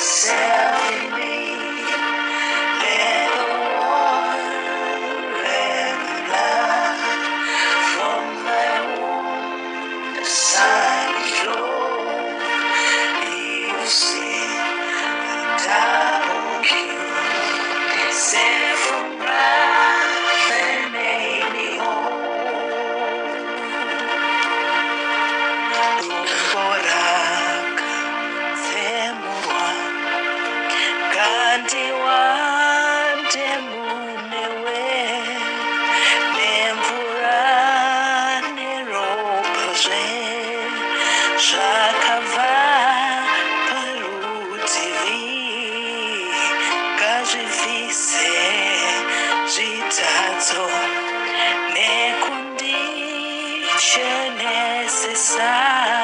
Self in me, let the water blood from my wound aside flow. You see, double cure, set from wrath and made me whole. Borak, Temurwa, Kanti wante munewe, Nemvura neropazwe, Shakava parutivi, Kajivise, Jitazo, Nekundi, Necessary.